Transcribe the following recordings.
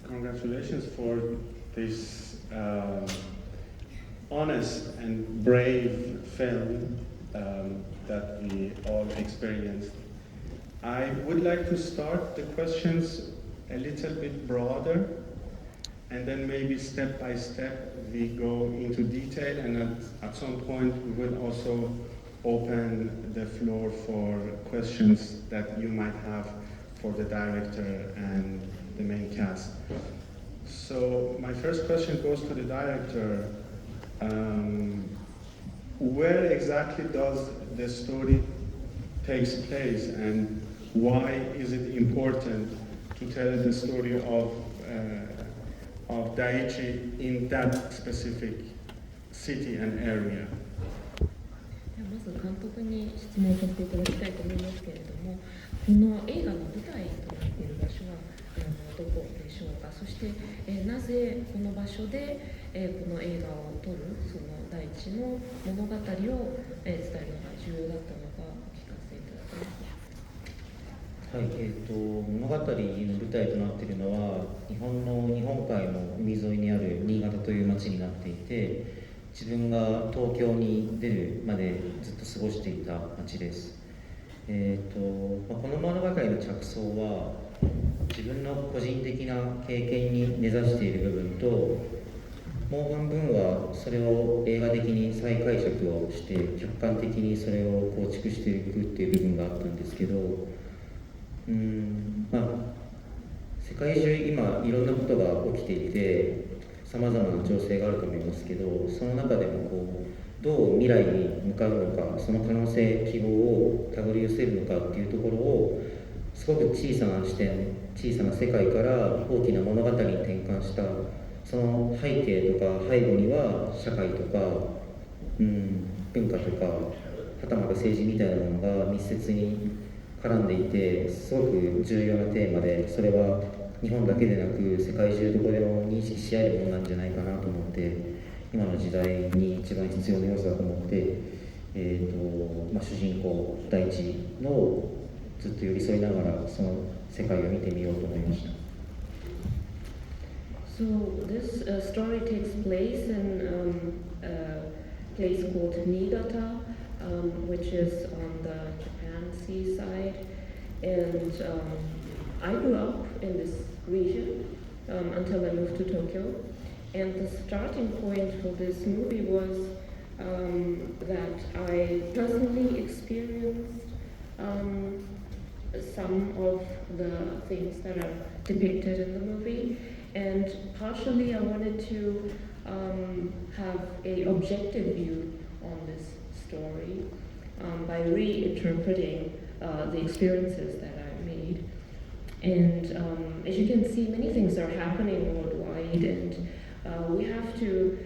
Congratulations for this honest and brave film that we all experienced. I would like to start the questions a little bit broader, and then maybe step by step we go into detail, and at some point we will also open the floor for questions that you might have for the director and the main cast. So my first question goes to the director. Where exactly does the story takes place, and why is it important to tell the story of Daiichi in that specific city and area? まず監督に質問させていただきたいと思いますけれども、この映画の舞台となっている場所はどこでしょうか。そして、なぜこの場所で、この映画を撮るその第一の物語を、伝えるのが重要だったのかお聞かせいただけますか。はい、物語の舞台となっているのは日本海の海沿いにある新潟という町になっていて、自分が東京に出るまでずっと過ごしていた町です。この物語の着想は自分の個人的な経験に根ざしている部分と、もう半分はそれを映画的に再解釈をして客観的にそれを構築していくっていう部分があったんですけど、世界中今いろんなことが起きていてさまざまな情勢があると思いますけど、その中でもどう未来に向かうのか、その可能性希望を手繰り寄せるのかっていうところをすごく小さな視点、小さな世界から大きな物語に転換した、その背景とか背後には社会とか、文化とかはたまた政治みたいなものが密接に絡んでいて、すごく重要なテーマで、それは日本だけでなく世界中どこでも認識し合えるものなんじゃないかなと思って、今の時代に一番必要な要素だと思って、主人公第一のずっと寄り添いながらその世界を見てみようと思いました。So this story takes place in a place called Niigata, which is on the Japan seaside, and I grew up in this region until I moved to Tokyo. And the starting point for this movie was that I personally experienced some of the things that are depicted in the movie, and partially I wanted to have an objective view on this story by reinterpreting the experiences that I made. And as you can see, many things are happening worldwide, and we have to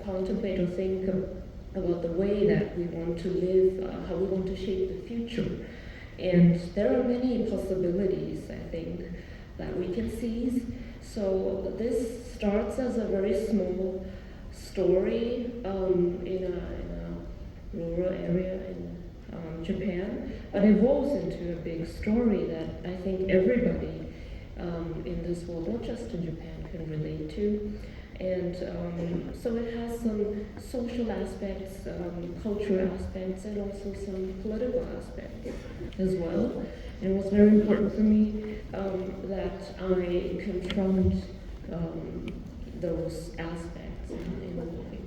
contemplate or think about the way that we want to live, how we want to shape the future. And there are many possibilities, I think, that we can seize. So this starts as a very small story in a rural area in Japan, but evolves into a big story that I think everybody in this world, not just in Japan, can relate to. And so it has some social aspects, cultural aspects, and also some political aspects as well. And it was very important for me that I confront those aspects in the movie.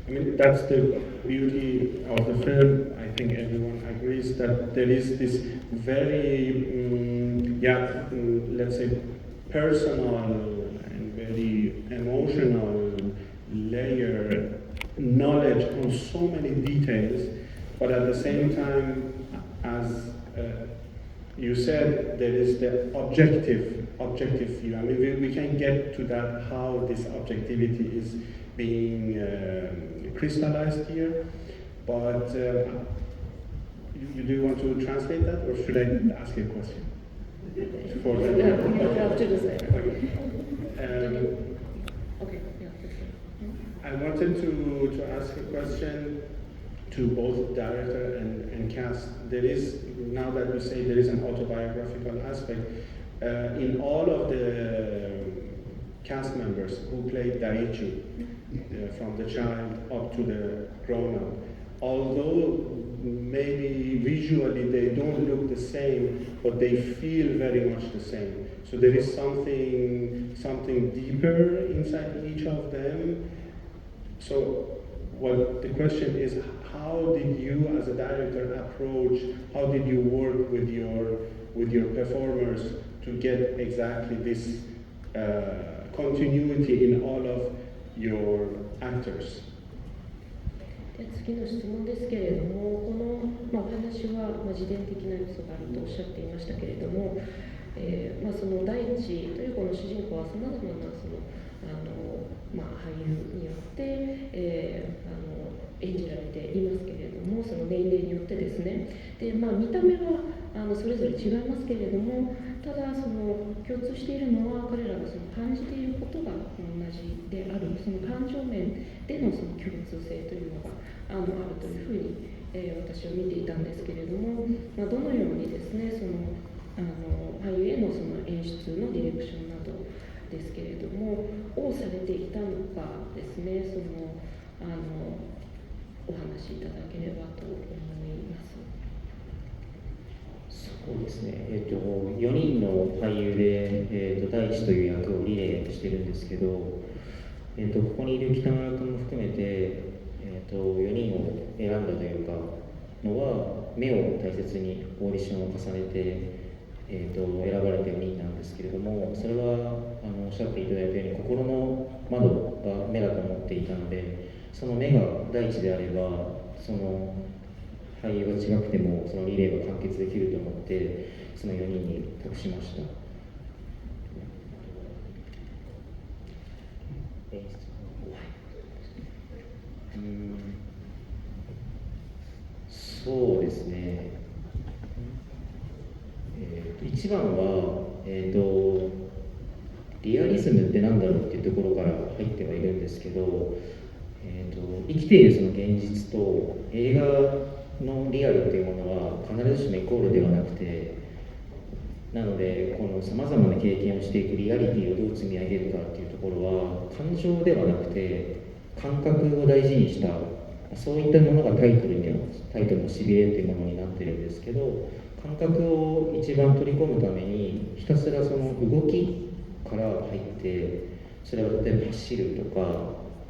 I mean, that's the beauty of the film. I think everyone agrees that there is this very, let's say, personal and very emotional layer, knowledge on so many details, but at the same time, as you said, there is the objective view. I mean, we can get to that, how this objectivity is being crystallized here, but you do want to translate that, or should I ask you a question? For the You have to decide. Okay, yeah. I wanted to ask a question to both director and cast. There is, now that we say there is an autobiographical aspect, in all of the cast members who played Daichi, from the child up to the grown-up, although maybe visually they don't look the same, but they feel very much the same. So there is something deeper inside each of them. So what the question is, how did you as a director approach, how did you work with your performers to get exactly this continuity in all of your actors? 次の質問ですけれども、この、お話は、自伝的な要素があるとおっしゃっていましたけれども、その第一というこの主人公はさまざまな俳優によって、演じられていますけれども、その年齢によってですね、で見た目はそれぞれ違いますけれども、ただその共通しているのは彼らがその感じていることが同じである、その感情面でのその共通性というのがあるというふうに、私は見ていたんですけれども、どのようにですね、その俳優へのその演出のディレクションなどですけれどもをされていたのかですね、そのお話しいただければと思います。そうですね、4人の俳優で、第一という役をリレーしてるんですけど、ここにいる北村君も含めて、4人を選んだというかのは目を大切にオーディションを重ねて、選ばれた4人なんですけれども、それはおっしゃっていただいたように心の窓が目だと思っていたので、その目が第一であればその俳優が違くてもそのリレーが完結できると思ってその4人に託しました。そうですね、一番は、リアリズムって何だろうっていうところから入ってはいるんですけど、生きているその現実と映画のリアルというものは必ずしもイコールではなくて、なのでこのさまざまな経験をしていくリアリティをどう積み上げるかっていうところは感情ではなくて感覚を大事にした、そういったものがタイトルのしびれというものになってるんですけど、感覚を一番取り込むためにひたすらその動きから入って、それは例えば走るとか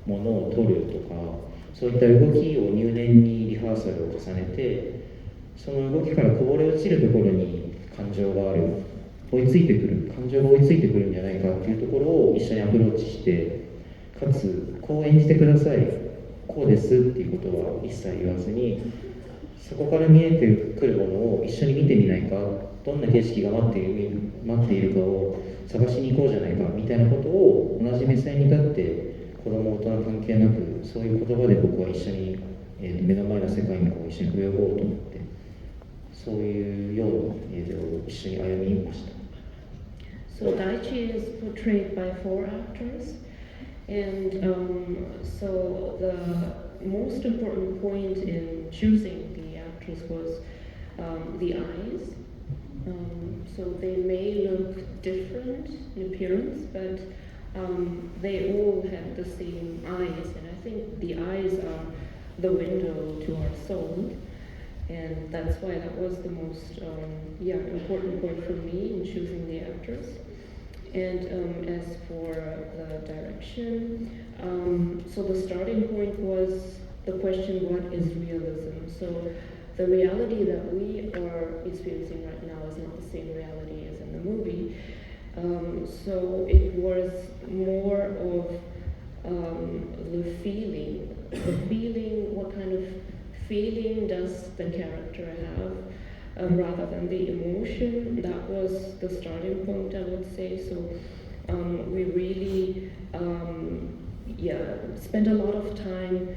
物を取るとか、そういった動きを入念にリハーサルを重ねて、その動きからこぼれ落ちるところに感情がある、追いついてくる、感情が追いついてくるんじゃないかっていうところを一緒にアプローチして、かつこう演じてください、こうですっていうことは一切言わずに、そこから見えてくるものを一緒に見てみないか、どんな景色が待っているかを探しに行こうじゃないかみたいなことを同じ目線に立って子供大人関係なく、そういう言葉で僕は一緒に、目の前の世界にこう一緒に泳ごうと思って、そういうような一緒に歩みました。So Daichi is portrayed by 4 actors, and so the most important point in choosing the actors was the eyes. So they may look different in appearance, but they all have the same eyes, and I think the eyes are the window to our soul, and that's why that was the most important point for me in choosing the actors. And as for the direction, so the starting point was the question, what is realism? So the reality that we are experiencing right now is not the same reality as in the movie. So it was more of the feeling, what kind of feeling does the character have, rather than the emotion. That was the starting point, I would say. So we really spent a lot of time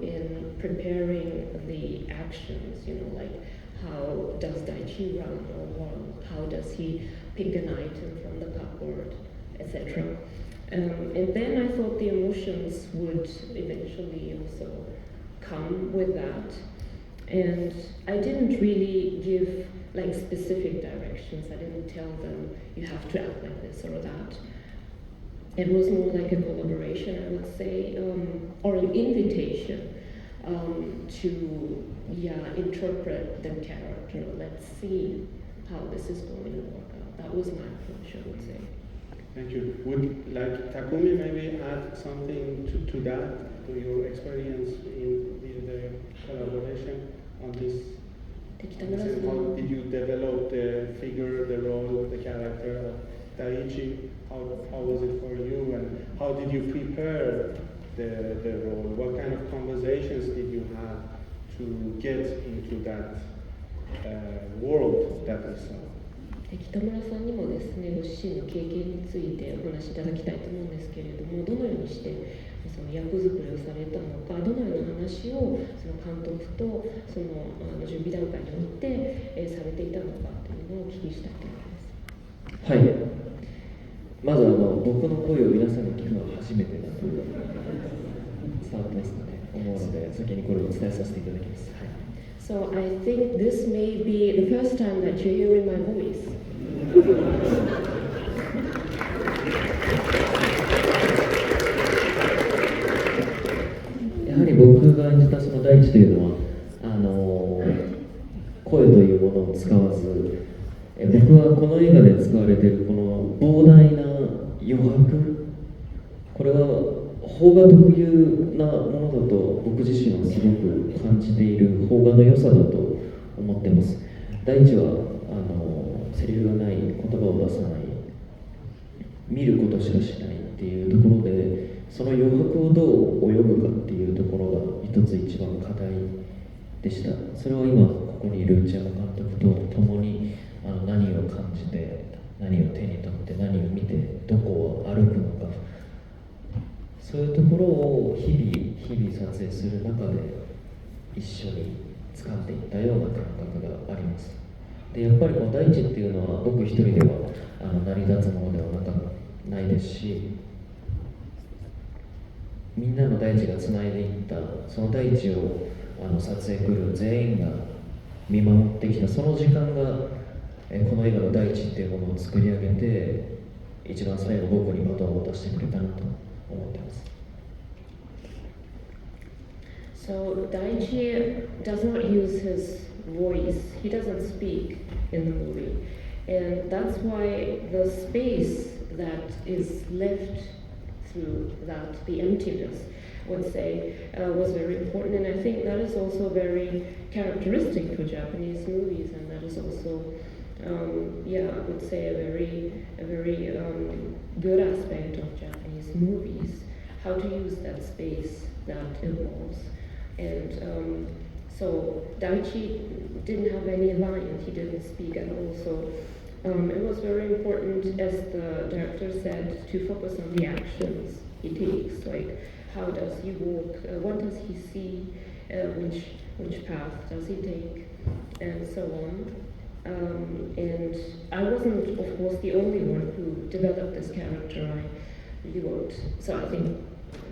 in preparing the actions, like how does Daichi run, or how does he pick an item from the cupboard, etc. And then I thought the emotions would eventually also come with that. And I didn't really give like specific directions. I didn't tell them you have to act like this or that. It was more like a collaboration, I would say, or an invitation to interpret the character. Let's see how this is going to work out. That was my approach, I would say. Thank you. Would like Takumi maybe add something to that, to your experience in the collaboration on this? How did you develop the figure, the role, the character of Daiichi? How was it for you, and how did you prepare the role? What kind of conversations did you have to get into that world that we saw? 北村さんにもですね、ご自身の経験についてお話しいただきたいと思うんですけれども、どのようにしてその役作りをされたのか、どのような話をその監督とその準備段階において、されていたのかというのをお聞きしたいと思います。はい。まず僕の声を皆さんが聞くのは初めてだと伝わってますかね、思うので先にこれをお伝えさせていただきます。はい。So I think this may be the first time that you're hearing my voice. やはり僕が演じたその大地というのは声というものを使わず、僕はこの映画で使われているこの膨大な余白、これは邦画特有なものだと僕自身はすごく感じている邦画の良さだと思っています。大地はセリフがない、言葉を出さない、見ることしかしないっていうところで、その余白をどう泳ぐかっていうところが一つ一番課題でした。それを今ここにいる内山監督と共に何を感じて、何を手に取って、何を見て、どこを歩くのか、そういうところを日々撮影する中で一緒に掴んでいったような感覚があります。でやっぱりこの大地っていうのは僕一人では成り立つものではないですし、みんなの大地がつないでいったその大地を撮影クルー全員が見守ってきたその時間がこの映画の大地っていうものを作り上げて一番最後僕にバトンを渡してくれたなと思っています。So Daichi does not use his voice. He doesn't speak in the movie, and that's why the space that is left through that, the emptiness, I would say, was very important. And I think that is also very characteristic for Japanese movies, and that is also, I would say a very good aspect of Japanese movies, how to use that space that evolves. And so Daichi didn't have any lines, he didn't speak at all, so it was very important, as the director said, to focus on the actions he takes, like how does he walk, what does he see, which path does he take, and so on. And I wasn't, of course, the only one who developed this character. I really worked, so I think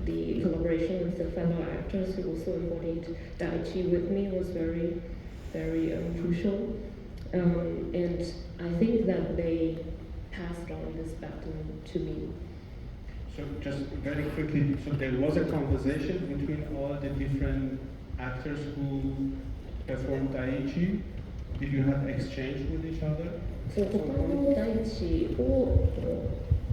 the collaboration with the fellow actors who also embodied Daichi with me was very, very crucial. And I think that they passed on this baton to me. So just very quickly, so there was a conversation between all the different actors who performed Daichi? Did you have exchange with each other? So 他の大地を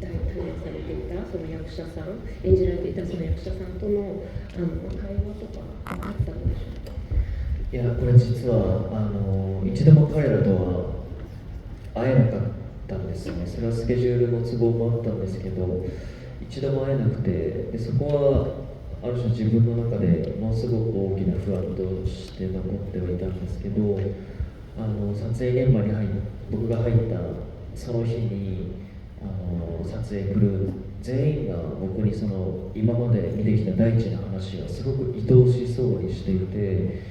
代表されていたその役者さん、演じられていたその役者さんとの会話とかあったんでしょうか？いや、これ実は一度も彼らとは会えなかったんですよね。それはスケジュールの都合もあったんですけど、一度も会えなくて、でそこはある種自分の中でものすごく大きな不安として残ってはいたんですけど、撮影現場に僕が入ったその日に撮影クルー全員が僕にその今まで見てきた大地の話がすごく愛おしそうにしていて、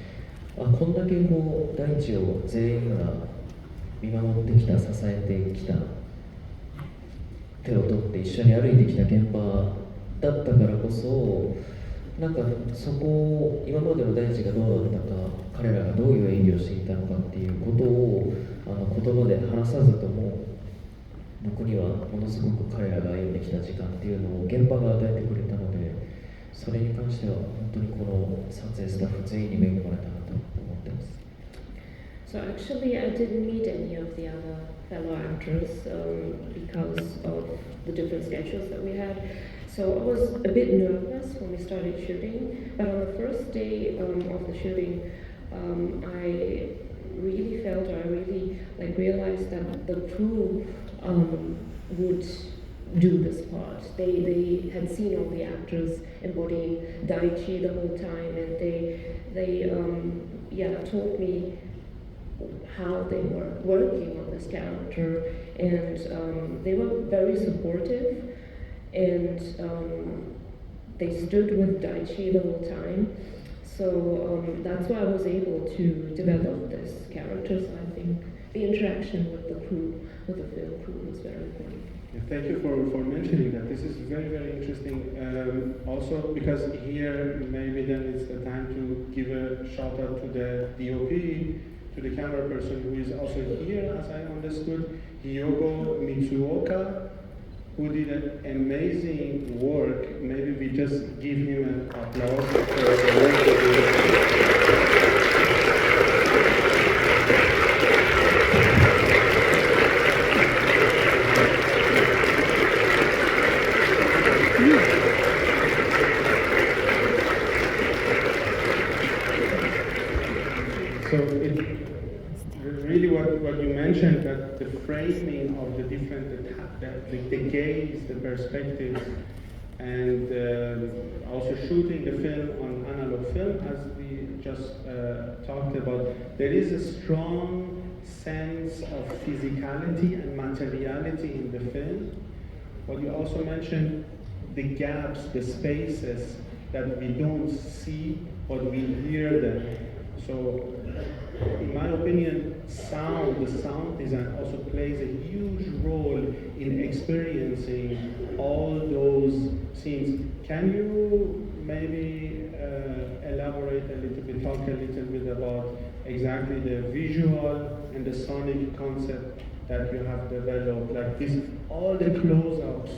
こんだけこう大地を全員が見守ってきた、支えてきた、手を取って一緒に歩いてきた現場だったからこそ、なんかそこを今までの大地がどうだったか、彼らがどういう演技をしていたのかっていうことを言葉で話さずとも僕にはものすごく彼らが歩んできた時間っていうのを現場が与えてくれたので、それに関しては本当にこの撮影スタッフ全員に恵まれたなと思ってます。So actually, I didn't meet any of the other fellow actors because of the different schedules that we had. So I was a bit nervous when we started shooting, but on the first day of the shooting, I really felt, or I really realized that the crew would do this part. They had seen all the actors embodying Daichi the whole time, and they told me how they were working on this character, and they were very supportive, and they stood with Daichi the whole time. So that's why I was able to develop this character. So I think the interaction with the crew, with the film crew, was very important. Thank you for mentioning that. This is very, very interesting. Also, because here maybe then it's the time to give a shout out to the DOP, to the camera person who is also here, as I understood, Hyogo Mitsuoka, who did an amazing work. Maybe we just give him an applause for the work that he did. So really what you mentioned, that the framing of the different, the gaze, the perspectives, and also shooting the film on analog film, as we just talked about, there is a strong sense of physicality and materiality in the film. But you also mentioned the gaps, the spaces that we don't see, but we hear them. So, in my opinion, the sound design also plays a huge role in experiencing all those scenes. Can you maybe elaborate a little bit, talk a little bit about exactly the visual and the sonic concept that you have developed, like this, all the close-ups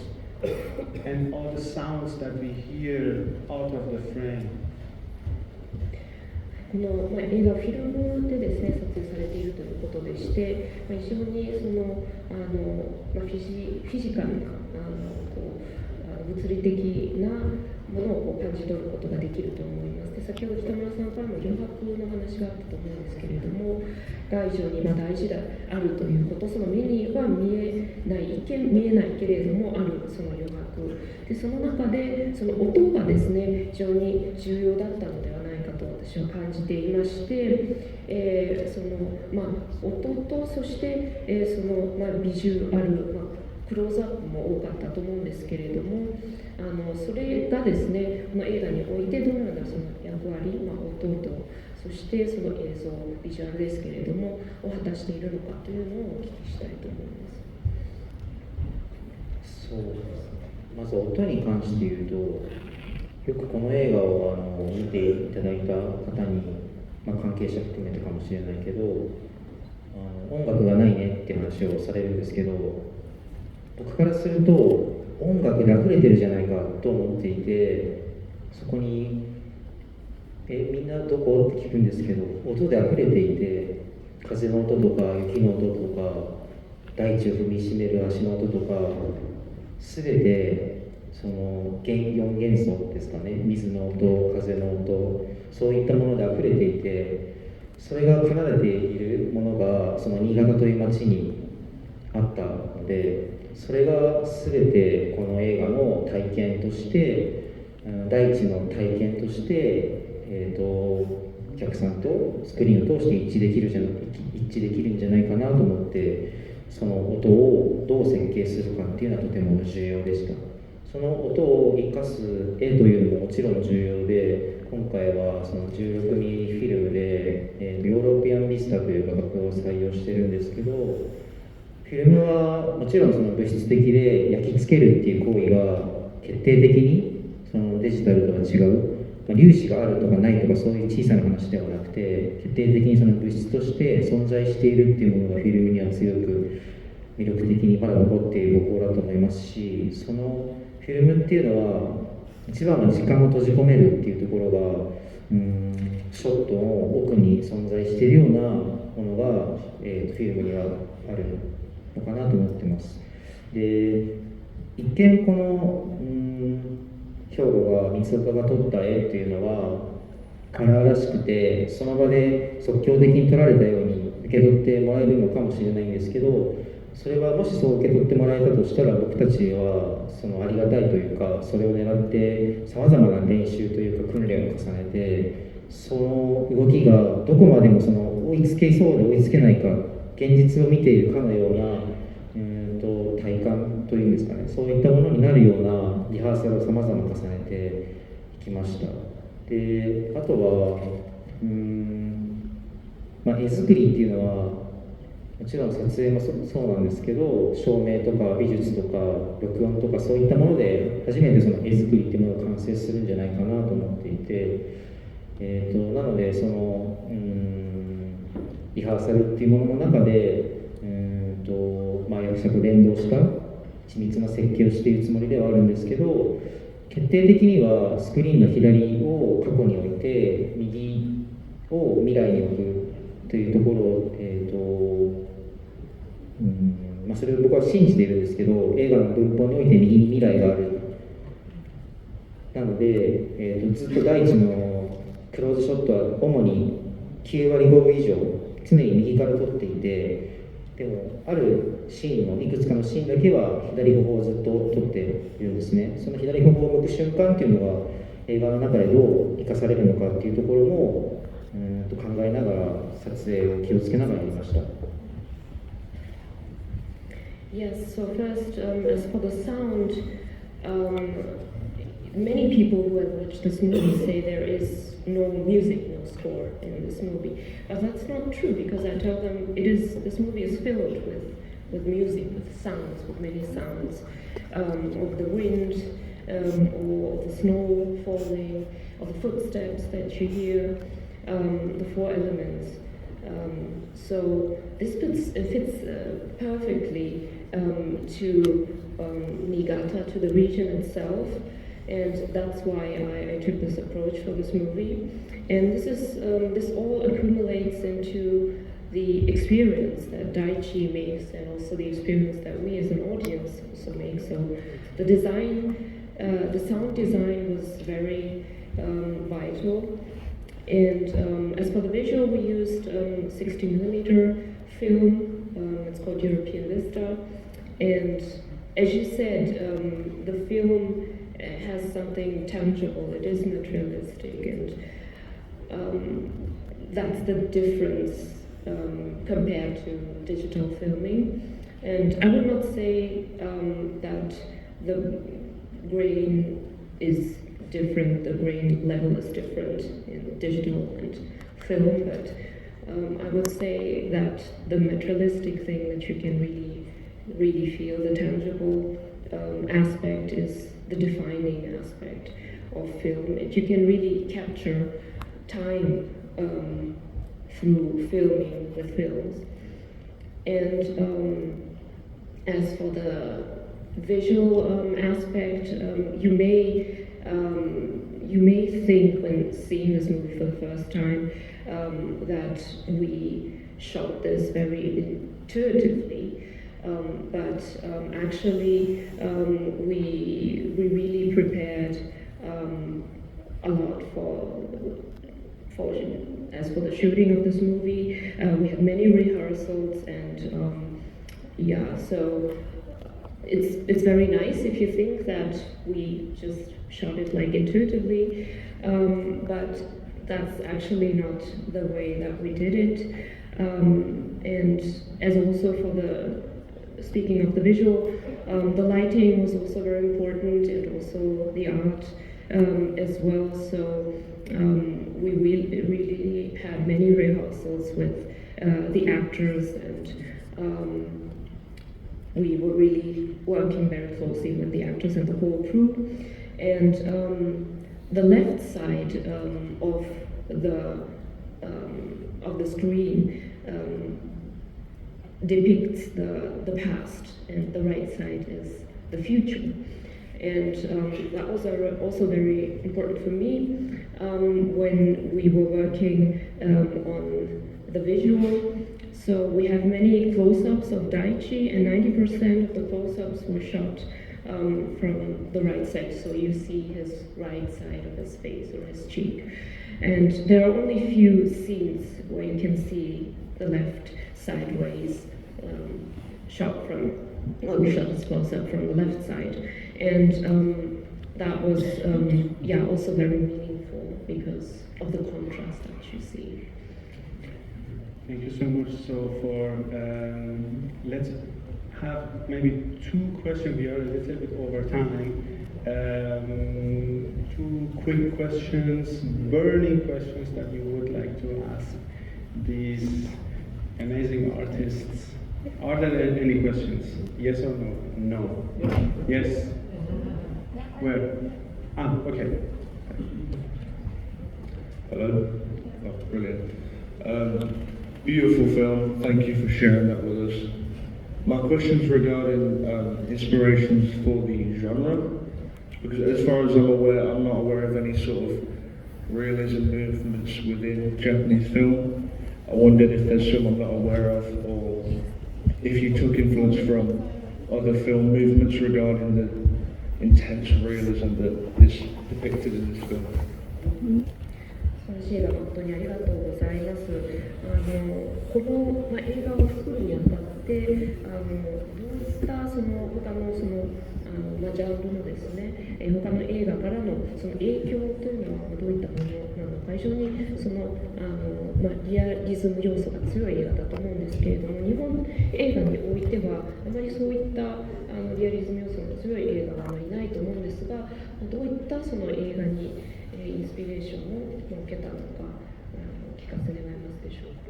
and all the sounds that we hear out of the frame? この、映画フィルムでですね撮影されているということでして、非常にそのフィジカルな物理的なものを感じ取ることができると思います。で、先ほど北村さんからも余白の話があったと思うんですけれども、が非常に大事であるということ、その目には見えない、一見見えないけれどもあるその余白で、その中でその音がですね非常に重要だったのではないかと私は感じていまして、その音とそして、そのビジュアル、クローズアップも多かったと思うんですけれども、それがですねこの映画においてどのようなその役割、音とそしてその映像ビジュアルですけれどもを果たしているのかというのをお聞きしたいと思います。そうですね、まず音に関して言うと、よくこの映画を見ていただいた方に、関係者含めてかもしれないけど、音楽がないねって話をされるんですけど、僕からすると音楽で溢れてるじゃないかと思っていて、そこにみんなどこって聞くんですけど、音で溢れていて、風の音とか雪の音とか大地を踏みしめる足の音とか、全てその4元素ですかね、水の音、風の音、そういったもので溢れていて、それが奏でているものがその新潟という町にあったので、それが全てこの映画の体験として、大地の体験として、お客さんとスクリーンを通して一致できるんじゃないかなと思って、その音をどう設計するかっていうのはとても重要でした。その音を生かす絵というのももちろん重要で、今回はその16ミリフィルムで、ヨーロピアンビスタという画角を採用してるんですけど、フィルムはもちろんその物質的で焼き付けるっていう行為が決定的にそのデジタルとは違う。粒子があるとかないとかそういう小さな話ではなくて、決定的にその物質として存在しているっていうものがフィルムには強く魅力的にまだ残っている方法だと思いますし、そのフィルムっていうのは一番は時間を閉じ込めるっていうところがショットの奥に存在しているようなものが、フィルムにはあるのかなと思ってます。で、一見この兵庫が三岡が撮った絵っていうのはカラーらしくて、その場で即興的に撮られたように受け取ってもらえるのかもしれないんですけど、それはもしそう受け取ってもらえたとしたら、僕たちはそのありがたいというか、それを狙ってさまざまな練習というか訓練を重ねて、その動きがどこまでもその追いつけそうで追いつけないか、現実を見ているかのような体感というんですかね、そういったものになるようなリハーサルをさまざま重ねていきました。で、あとは絵作りっていうのはもちろん撮影もそうなんですけど、照明とか美術とか録音とかそういったもので初めてその絵作りっていうものが完成するんじゃないかなと思っていて、なのでそのリハーサルっていうものの中で役者と連動した緻密な設計をしているつもりではあるんですけど、決定的にはスクリーンの左を過去に置いて右を未来に置くというところを、それを僕は信じているんですけど、映画の文法において右に未来がある。なので、ずっと第一のクローズショットは主に9割5分以上常に右から撮っていて、でもあるシーンのいくつかのシーンだけは左頬をずっと撮っているんですね。その左頬を向く瞬間っていうのが映画の中でどう生かされるのかっていうところも考えながら撮影を気をつけながらやりました。Yes, so first, as for the sound, many people who have watched this movie say there is no music, no score in this movie. But that's not true, because I tell them this movie is filled with music, with sounds, with many sounds, of the wind, or of the snow falling, of the footsteps that you hear, the four elements. So this fits perfectly to Niigata, to the region itself, and that's why I took this approach for this movie. And this all accumulates into the experience that Daichi makes, and also the experience that we as an audience also make. So the design, the sound design was very vital. And as for the visual, we used 60mm film. It's called European Vista. And as you said, the film has something tangible. It is materialistic, and that's the difference compared to digital filming. And I would not say that the grain is different, the grain level is different in digital and film, but I would say that the materialistic thing that you can really feel, the tangible aspect, is the defining aspect of film. You can really capture time through filming with films. And as for the visual aspect, you may think when seeing this movie for the first time that we shot this very intuitively, but actually we really prepared a lot as for the shooting of this movie. We had many rehearsals, and so it's very nice if you think that we just shot it like intuitively, but that's actually not the way that we did it. And as also for speaking of the visual, the lighting was also very important, and also the art as well. So we really had many rehearsals with the actors, and we were really working very closely with the actors and the whole crew. And the left side of the screen depicts the past, and the right side is the future. And that was also very important for me when we were working on the visual. So we have many close-ups of Daichi, and 90% of the close-ups were shot from the right side. So you see his right side of his face or his cheek. And there are only few scenes where you can see the left sideways shot as close-up from the left side. And that was also very meaningful because of the contrast that you see. Thank you so much. So let's have maybe two questions. We are a little bit over time. Two quick questions, burning questions that you would like to ask these amazing artists. Are there any questions? Yes or no? No. Yes? Where? Okay. Hello? Oh, brilliant. Beautiful film. Thank you for sharing that with us. My question's regarding inspirations for the genre, because as far as I'm aware, I'm not aware of any sort of realism movements within Japanese film. I wondered if there's some I'm not aware of, or if you took influence from other film movements regarding the intense realism that is depicted in this film. シーラ本当にありがとうございます。この、映画を作るにあたってどういったその他のそのジャンルのですね、他の映画からのその影響というのはどういったものなのか、非常にそのリアリズム要素が強い映画だと思うんですけれども、日本映画においてはあまりそういったリアリズム要素の強い映画があまりないと思うんですが、どういったその映画にインスピレーションを受けたのか聞かせ願いますでしょうか。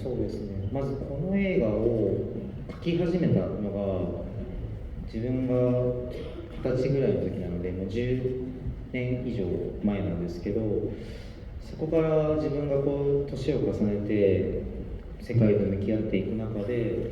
そうですね。まずこの映画を描き始めたのが自分が20歳ぐらいの時なので、もう10年以上前なんですけど、そこから自分がこう年を重ねて世界と向き合っていく中で、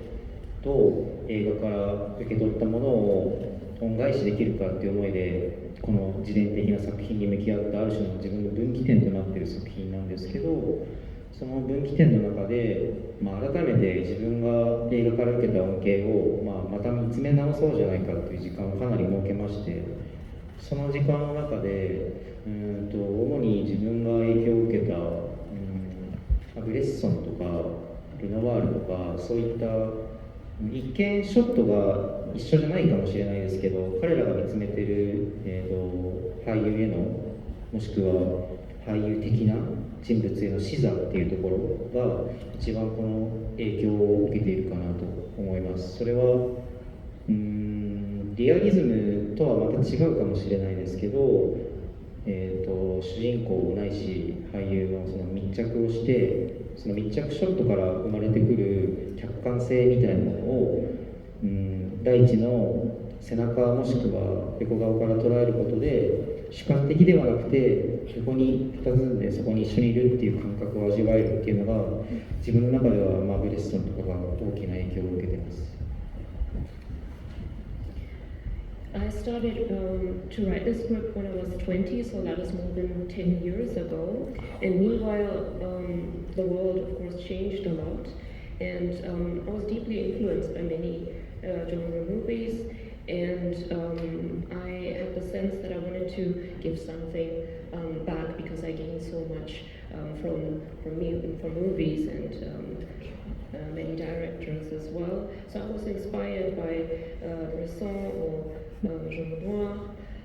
どう映画から受け取ったものを恩返しできるかっていう思いでこの自伝的な作品に向き合ったある種の自分の分岐点となっている作品なんですけど、その分岐点の中で、改めて自分が映画から受けた恩恵を、また見つめ直そうじゃないかっていう時間をかなり設けまして、その時間の中で主に自分が影響を受けたブレッソンとかルノワールとか、そういった一見ショットが一緒じゃないかもしれないですけど、彼らが見つめている、俳優への、もしくは俳優的な人物への視座っていうところが一番この影響を受けているかなと思います。それはリアリズムとはまた違うかもしれないですけど、主人公ないし俳優のその密着をして、その密着ショットから生まれてくる客観性みたいなものを大地の背中もしくは横顔から捉えることで主観的ではなくて、そこに佇んでそこに一緒にいるっていう感覚を味わえるっていうのが自分の中ではブレッソンとかが大きな影響を受けています。I started to write this script when I was 20, so that is more than 10 years ago. And meanwhile, the world, of course, changed a lot. And I was deeply influenced by many genre movies. And I had the sense that I wanted to give something back because I gained so much from movies and many directors as well. So I was inspired by Bresson or Renoir,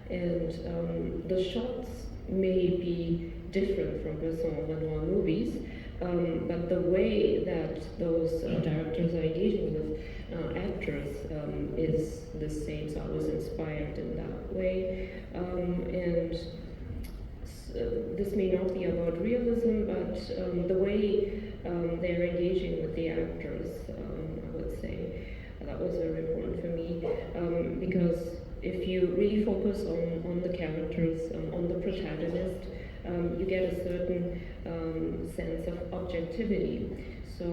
and the shots may be different from Bresson or Renoir movies, but the way that those directors are engaging with actors is the same, so I was inspired in that way. And this may not be about realism, but the way they're engaging with the actors, I would say, that was very important for me, because if you really focus on the characters, on the protagonist, you get a certain sense of objectivity. So,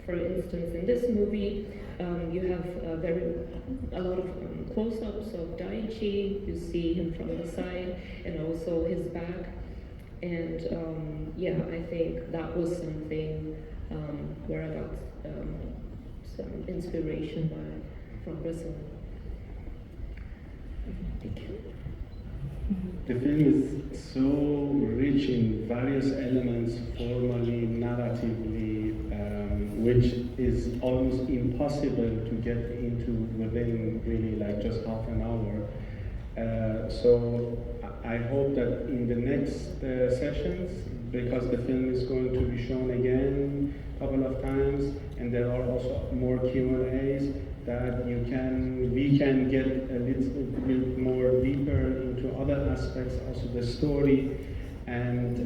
for instance, in this movie, you have a lot of close-ups of Daichi. You see him from the side and also his back. And yeah, I think that was something where I got some inspiration from Brazil. Thank you. The film is so rich in various elements, formally, narratively, which is almost impossible to get into within really like just half an hour. So I hope that in the next sessions, because the film is going to be shown again a couple of times, and there are also more Q&As, that we can get a little bit more deeper into other aspects, also the story, and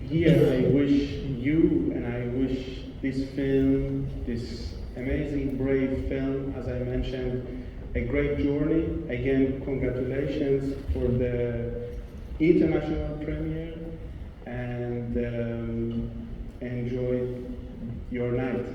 here I wish you and I wish this film, this amazing, brave film, as I mentioned, a great journey. Again, congratulations for the international premiere, and enjoy your night.